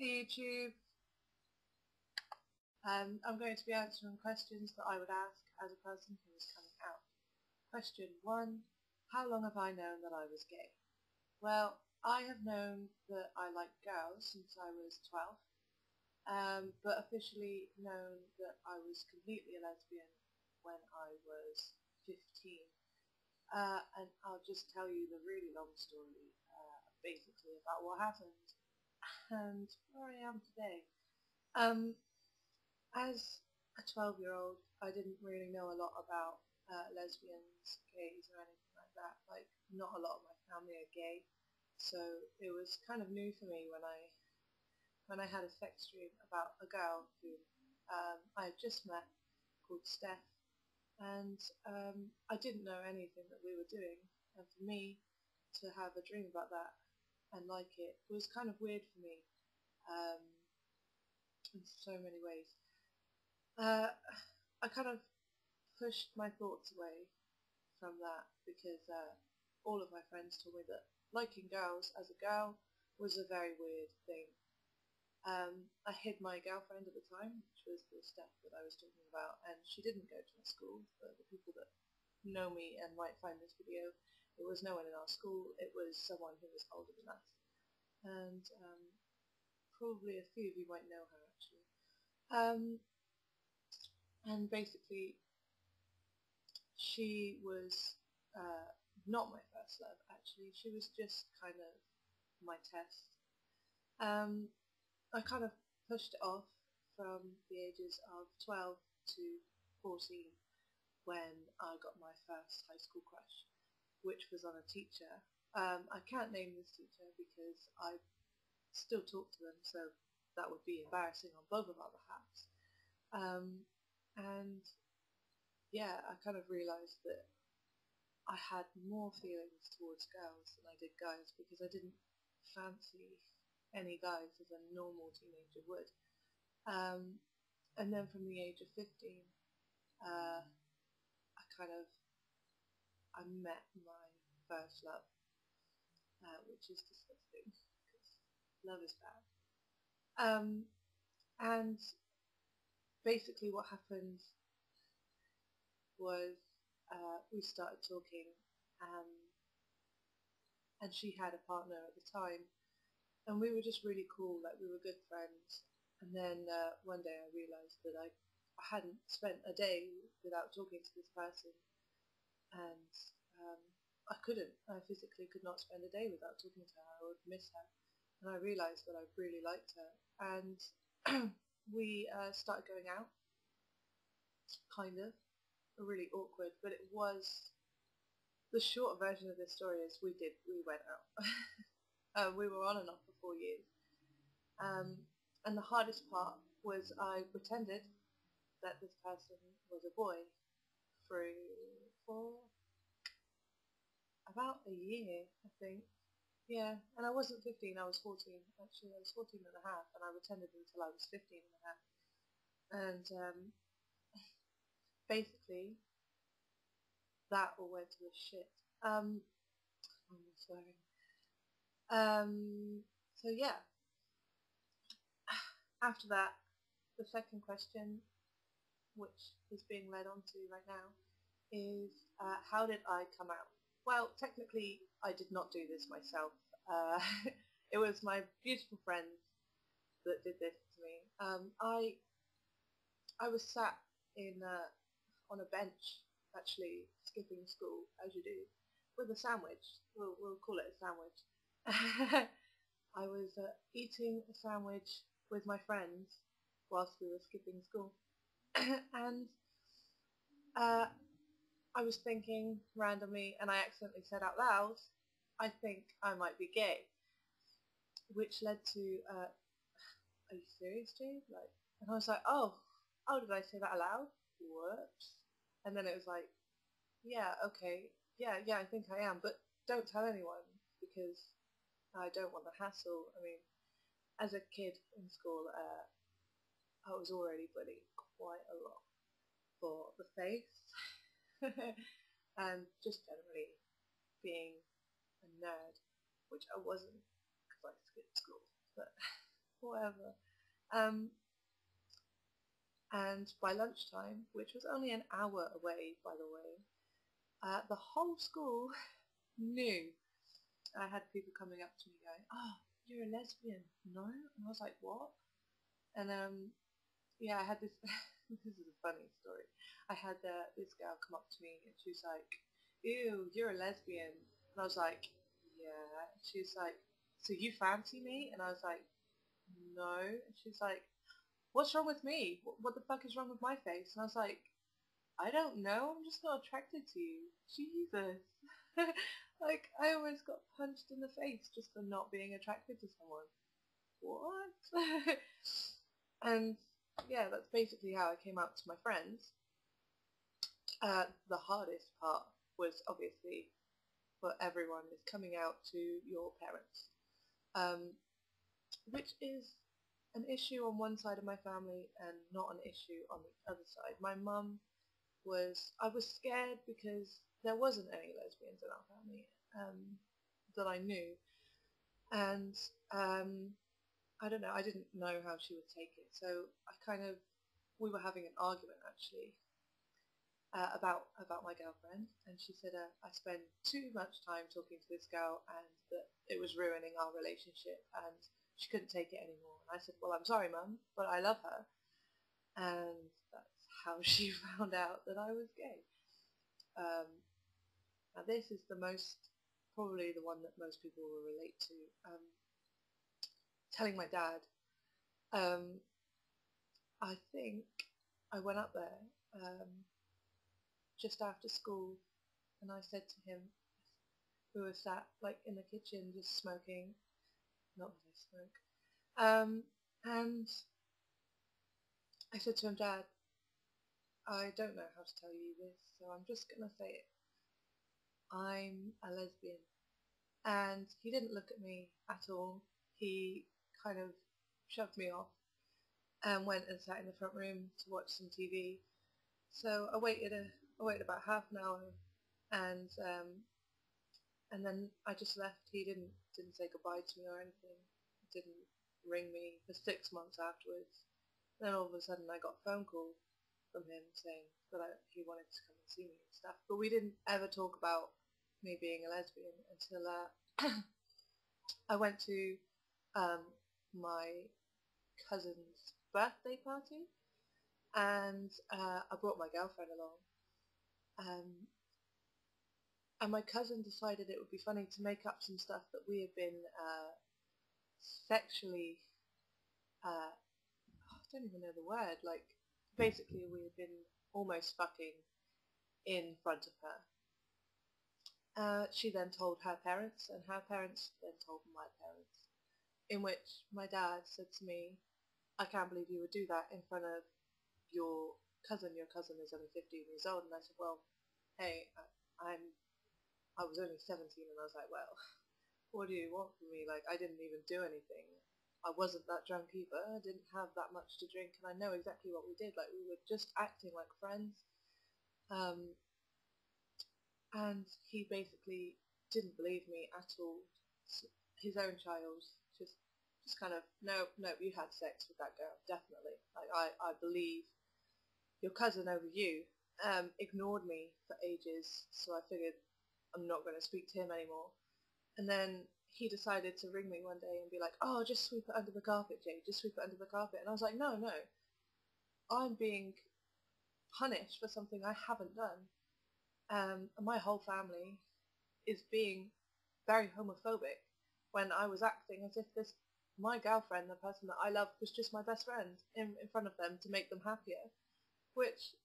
Hey YouTube, I'm going to be answering questions that I would ask as a person who is coming out. Question 1. How long have I known that I was gay? Well, I have known that I like girls since I was 12, but officially known that I was completely a lesbian when I was 15. And I'll just tell you the really long story, basically about what happened and where I am today. Um, As a 12-year-old, I didn't really know a lot about lesbians, gays, or anything like that. Like, not a lot of my family are gay, so it was kind of new for me when I had a sex dream about a girl who I had just met called Steph, and I didn't know anything that we were doing. And for me to have a dream about that and like it was kind of weird for me um, in so many ways. Uh, I kind of pushed my thoughts away from that because all of my friends told me that liking girls as a girl was a very weird thing. I hid my girlfriend at the time, which was the Steph that I was talking about, and she didn't go to my school. For the people that know me and might find this video, it was no one in our school. It was someone who was older than us, and probably a few of you might know her actually. And basically, she was not my first love, actually. She was just kind of my test. Um, I kind of pushed it off from the ages of 12 to 14 when I got my first high school crush, which was on a teacher. I can't name this teacher because I still talk to them, so that would be embarrassing on both of our behalves. And yeah, I kind of realised that I had more feelings towards girls than I did guys because I didn't fancy any guys as a normal teenager would. And then from the age of 15, I met my first love, which is disgusting because love is bad. And basically what happened was we started talking, um, and she had a partner at the time, and we were just really cool, like we were good friends. And then one day I realised that I hadn't spent a day without talking to this person, and I couldn't. I physically could not spend a day without talking to her. I would miss her, and I realised that I really liked her, and we started going out, kind of, really awkward, but it was, the short version of this story is we went out. We were on and off for 4 years. And the hardest part was I pretended that this person was a boy for about a year, I think. Yeah, and I wasn't 15, I was 14. Actually, I was 14 and a half, and I pretended until I was 15 and a half. And basically, that all went to the shit. I'm swearing. So yeah, after that, the second question, which is being led on to right now, is how did I come out? Well, technically, I did not do this myself. It was my beautiful friends that did this to me. I was sat in on a bench, actually skipping school, as you do, with a sandwich. We'll call it a sandwich. I was eating a sandwich with my friends whilst we were skipping school, and uh, I was thinking randomly, and I accidentally said out loud, "I think I might be gay," which led to, "Are you serious, Jade?" Like, and I was like, "Oh, did I say that aloud? Whoops!" And then it was like, "Yeah, okay, yeah, I think I am, but don't tell anyone because I don't want the hassle." I mean, as a kid in school, I was already bullied quite a lot for the face and just generally being a nerd, which I wasn't because I skipped school, but whatever. And by lunchtime, which was only an hour away, by the way, the whole school knew. I had people coming up to me going, "Oh, you're a lesbian." No? And I was like, "What?" And yeah, I had this, this is a funny story. I had this girl come up to me and she was like, "Ew, you're a lesbian." And I was like, "Yeah." She was like, "So you fancy me?" And I was like, "No." And she's like, "What's wrong with me? What the fuck is wrong with my face?" And I was like, "I don't know. I'm just not attracted to you." Jesus. Like, I almost got punched in the face just for not being attracted to someone. What? And yeah, that's basically how I came out to my friends. The hardest part was obviously for everyone is coming out to your parents, um, which is an issue on one side of my family and not an issue on the other side. My mum I was scared because there wasn't any lesbians in our family that I knew, and I don't know, I didn't know how she would take it, so we were having an argument actually about my girlfriend, and she said I spend too much time talking to this girl and that it was ruining our relationship and she couldn't take it anymore. And I said, "Well, I'm sorry, Mum, but I love her." And that's how she found out that I was gay. Um, Now this is probably the one that most people will relate to. Telling my dad, um, I think I went up there just after school, and I said to him, who was sat like in the kitchen just smoking, not that I smoke, and I said to him, "Dad, I don't know how to tell you this, so I'm just gonna say it. I'm a lesbian." And he didn't look at me at all. He kind of shoved me off and went and sat in the front room to watch some TV. So I waited about half an hour, and then I just left. He didn't say goodbye to me or anything. He didn't ring me for 6 months afterwards. Then all of a sudden I got a phone call from him saying that he wanted to come and see me and stuff. But we didn't ever talk about me being a lesbian until I went to um, my cousin's birthday party, and I brought my girlfriend along. And my cousin decided it would be funny to make up some stuff that we had been sexually, I don't even know the word, like basically we had been almost fucking in front of her. She then told her parents, and her parents then told my parents, in which my dad said to me, "I can't believe you would do that in front of your cousin. Your cousin is only 15 years old." And I said, "Well, hey, I was only 17." And I was like, "Well, what do you want from me? Like, I didn't even do anything. I wasn't that drunk either. I didn't have that much to drink, and I know exactly what we did. Like, we were just acting like friends." And he basically didn't believe me at all. His own child just kind of, "No, no, you had sex with that girl, definitely. Like, I believe your cousin over you." Ignored me for ages, so I figured I'm not going to speak to him anymore. And then he decided to ring me one day and be like, "Oh, just sweep it under the carpet, Jade, just sweep it under the carpet." And I was like, "No, no, I'm being punished for something I haven't done. And my whole family is being very homophobic when I was acting as if my girlfriend, the person that I loved, was just my best friend in front of them to make them happier," which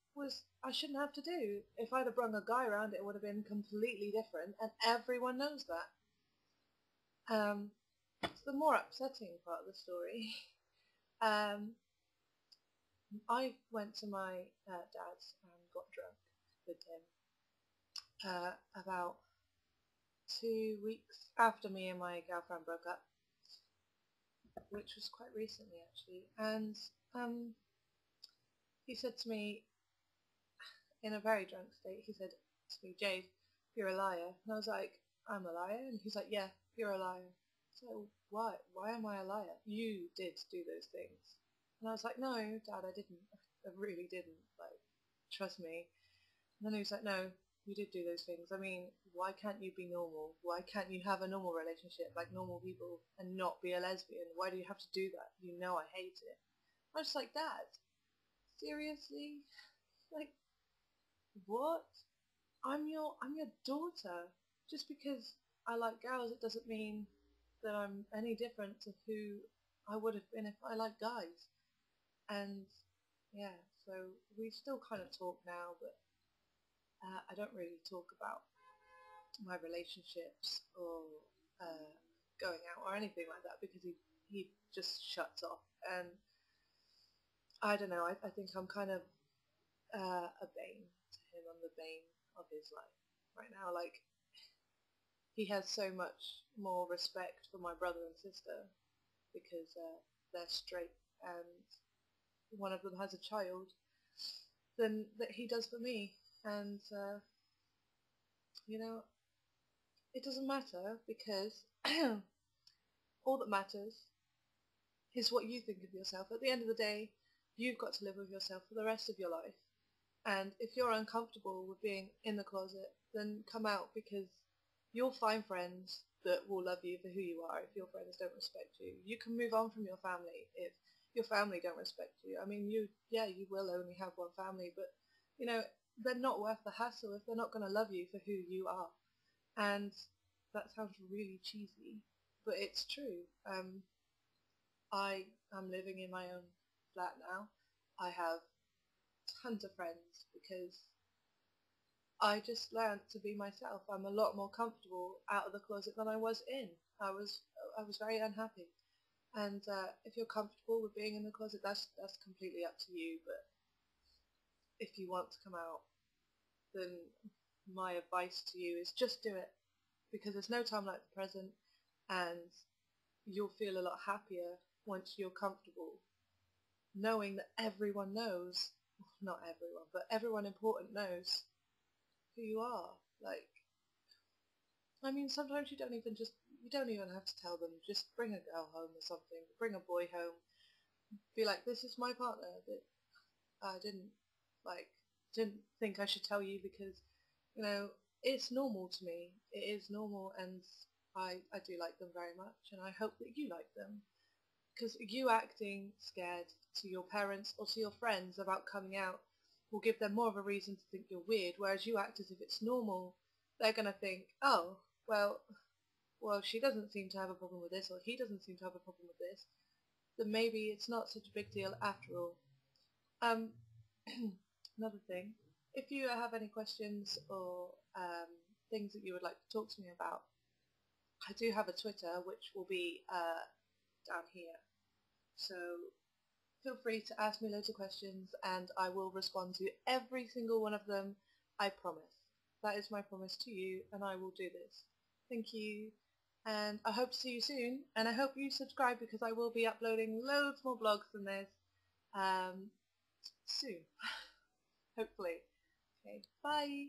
I shouldn't have to do. If I'd have brung a guy around, it would have been completely different, and everyone knows that. It's the more upsetting part of the story. I went to my dad's and got drunk with him about 2 weeks after me and my girlfriend broke up, which was quite recently actually. And he said to me, in a very drunk state, he said to me, "Jade, you're a liar." And I was like, "I'm a liar?" And he's like, "Yeah, you're a liar." So why am I a liar? You did do those things. And I was like, no, Dad, I didn't. I really didn't. Like, trust me. And then he was like, no, you did do those things. I mean, why can't you be normal? Why can't you have a normal relationship like normal people and not be a lesbian? Why do you have to do that? You know I hate it. I was just like, Dad, seriously? Like, what? I'm your daughter. Just because I like girls, it doesn't mean that I'm any different to who I would have been if I liked guys. And yeah, so we still kind of talk now, but I don't really talk about my relationships or uh, going out or anything like that because he just shuts off. And I don't know, I think I'm kind of a bane to him. I'm the bane of his life right now. Like, he has so much more respect for my brother and sister because they're straight and one of them has a child than that he does for me. And you know, it doesn't matter because all that matters is what you think of yourself. At the end of the day, you've got to live with yourself for the rest of your life. And if you're uncomfortable with being in the closet, then come out, because you'll find friends that will love you for who you are if your friends don't respect you. You can move on from your family if your family don't respect you. I mean, you will only have one family, but you know, they're not worth the hassle if they're not going to love you for who you are. And that sounds really cheesy, but it's true. I am living in my own flat now. I have tons of friends because I just learned to be myself. I'm a lot more comfortable out of the closet than I was in. I was very unhappy. And if you're comfortable with being in the closet, that's completely up to you. But if you want to come out, then my advice to you is just do it, because there's no time like the present, and you'll feel a lot happier once you're comfortable, knowing that everyone knows, not everyone, but everyone important knows who you are. Like, I mean, sometimes you don't even have to tell them. Just bring a girl home or something. Bring a boy home. Be like, this is my partner that I didn't think I should tell you because, you know, it's normal to me. It is normal, and I do like them very much, and I hope that you like them. Because you acting scared to your parents or to your friends about coming out will give them more of a reason to think you're weird, whereas you act as if it's normal. They're going to think, oh, well, she doesn't seem to have a problem with this, or he doesn't seem to have a problem with this, then maybe it's not such a big deal after all. Um, Another thing, if you have any questions or things that you would like to talk to me about, I do have a Twitter, which will be down here. So feel free to ask me loads of questions and I will respond to every single one of them, I promise. That is my promise to you, and I will do this. Thank you, and I hope to see you soon, and I hope you subscribe because I will be uploading loads more blogs than this soon, hopefully. Okay, bye!